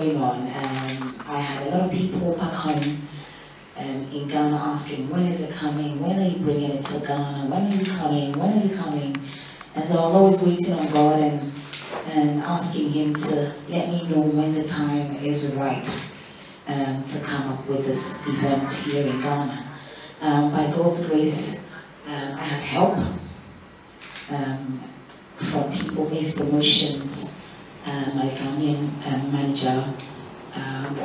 going on. I had a lot of people back home in Ghana asking, when is it coming? When are you bringing it to Ghana? When are you coming? When are you coming? And so I was always waiting on God and asking Him to let me know when the time is ripe to come up with this event here in Ghana. By God's grace, I had help from People Based Promotions. My Ghanaian manager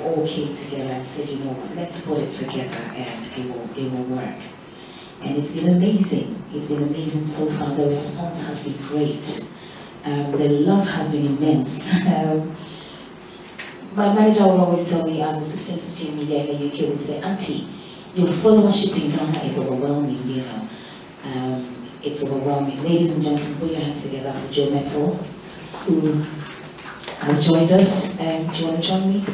all came together and said, you know what, let's put it together and it will work. And it's been amazing. It's been amazing so far. The response has been great. The love has been immense. My manager will always tell me, as a 16-15 media in the UK, would say, Auntie, your followership in Ghana is overwhelming, you know. It's overwhelming. Ladies and gentlemen, put your hands together for Joe Metal, who has joined us. Do you want to join me?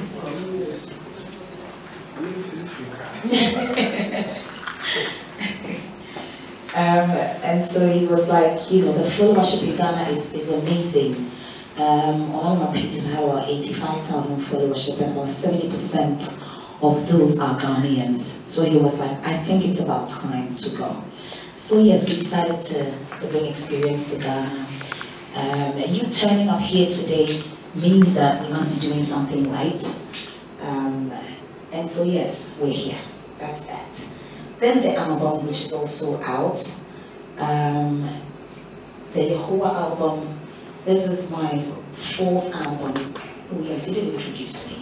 And so he was like, you know, the followership in Ghana is amazing. On all my pages, I have about 85,000 followership, and about 70% of those are Ghanaians. So he was like, I think it's about time to go. So yes, we decided to bring experience to Ghana. You turning up here today means that we must be doing something right. And so yes, we're here. That's that. Then the album, which is also out. The Yehovah album. This is my 4th album. Oh yes, you did introduce me.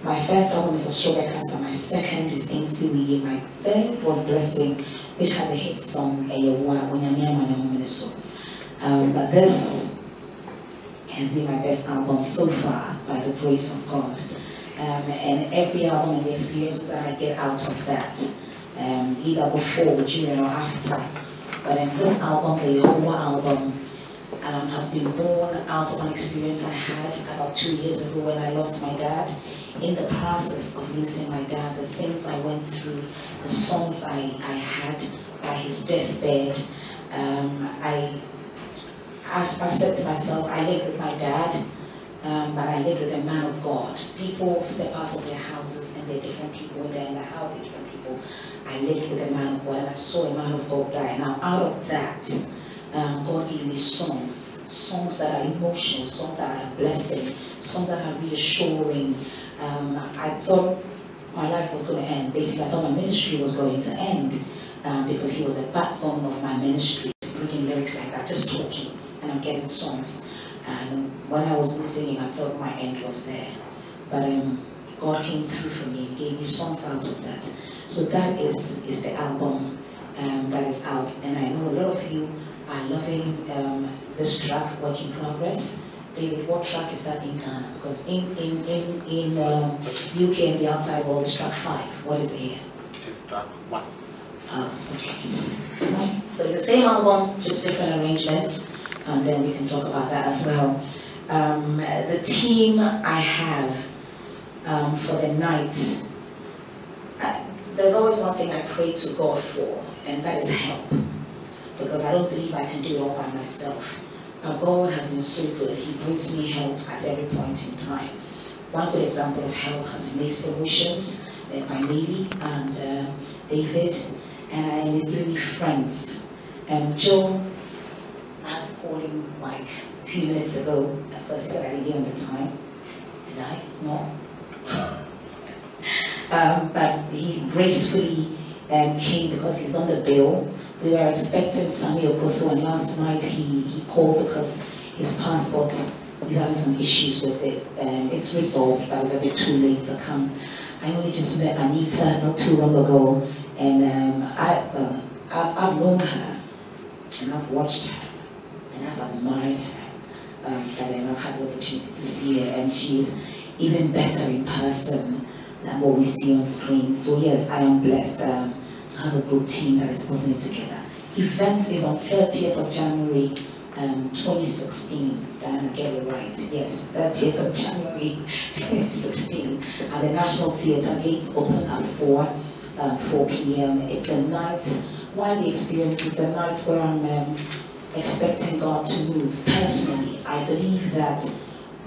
My first album is Ostroga Casa, my 2nd is NCWE, my 3rd was Blessing, which had the hit song Eyewa Onyame Amane. But this has been my best album so far, by the grace of God. And every album and the experience that I get out of that, either before, during, or after. But this album, the Yehovah album, has been born out of an experience I had about 2 years ago when I lost my dad. In the process of losing my dad, the things I went through, the songs I had by his deathbed, I said to myself, I lived with my dad, but I lived with a man of God. People step out of their houses and they're different people, and they're in the house, they're different people. I lived with a man of God, and I saw a man of God die. Now, out of that, God gave me songs that are emotional, songs that are blessing, songs that are reassuring. I thought my life was going to end. Basically, I thought my ministry was going to end because he was the backbone of my ministry, bringing lyrics like that, just talking, and I'm getting songs. And when I was losing him, I thought my end was there. But God came through for me and gave me songs out of that. So that is the album that is out. And I know a lot of you are loving this track, Work in Progress. David, what track is that in Ghana? Because in UK and the outside world, it's track 5. What is it here? It's track 1. Oh, okay. So it's the same album, just different arrangements. And then we can talk about that as well. The team I have for the night, there's always one thing I pray to God for, and that is help. Because I don't believe I can do it all by myself. But God has been so good. He brings me help at every point in time. One good example of help has been Based Promotions, led by Maylee and David, and he's giving me friends. Joe, I had to call him like a few minutes ago. Of course, he said I didn't give him the time. Did I? No. But he gracefully came because he's on the bill. We were expecting Samuel Okoso, and last night he called because his passport, he's having some issues with it. It's resolved, but it's a bit too late to come. I only just met Anita not too long ago, and I've known her, and I've watched her, and I've admired her, but I've had the opportunity to see her, and she's even better in person than what we see on screen. So yes, I am blessed to have a good team that is putting it together. Event is on 30th of January 2016. Diana, get it right. Yes, 30th of January 2016 at the National Theatre. Gates open at 4 p.m. It's a night, while the experience is a night where I'm expecting God to move. Personally, I believe that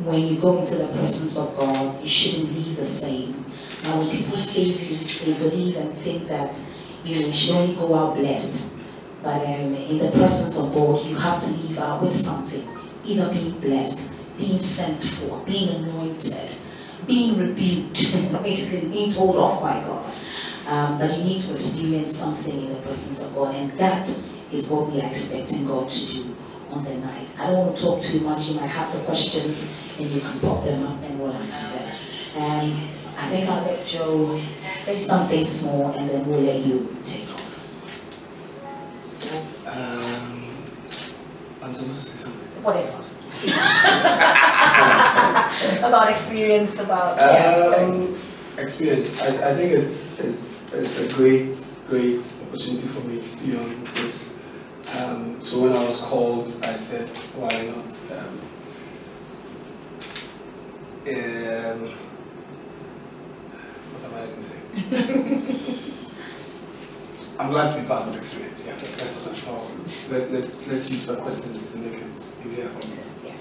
when you go into the presence of God, you shouldn't leave the same. Now, when people say this, they believe and think that you should only go out blessed. But in the presence of God, you have to leave out with something, either being blessed, being sent for, being anointed, being rebuked, basically being told off by God. But you need to experience something in the presence of God, and that is what we are expecting God to do on the night. I don't want to talk too much. You might have the questions, and you can pop them up, and we'll answer them. I think I'll let Joe say something small, and then we'll let you take off. I'm supposed to say something. Whatever. About experience, about experience. I think it's a great opportunity for me to be on this. So when I was called, I said, why not? What am I going to say? I'm glad to be part of the experience. Yeah, that's all. Let's use the questions to make it easier for me. Yeah.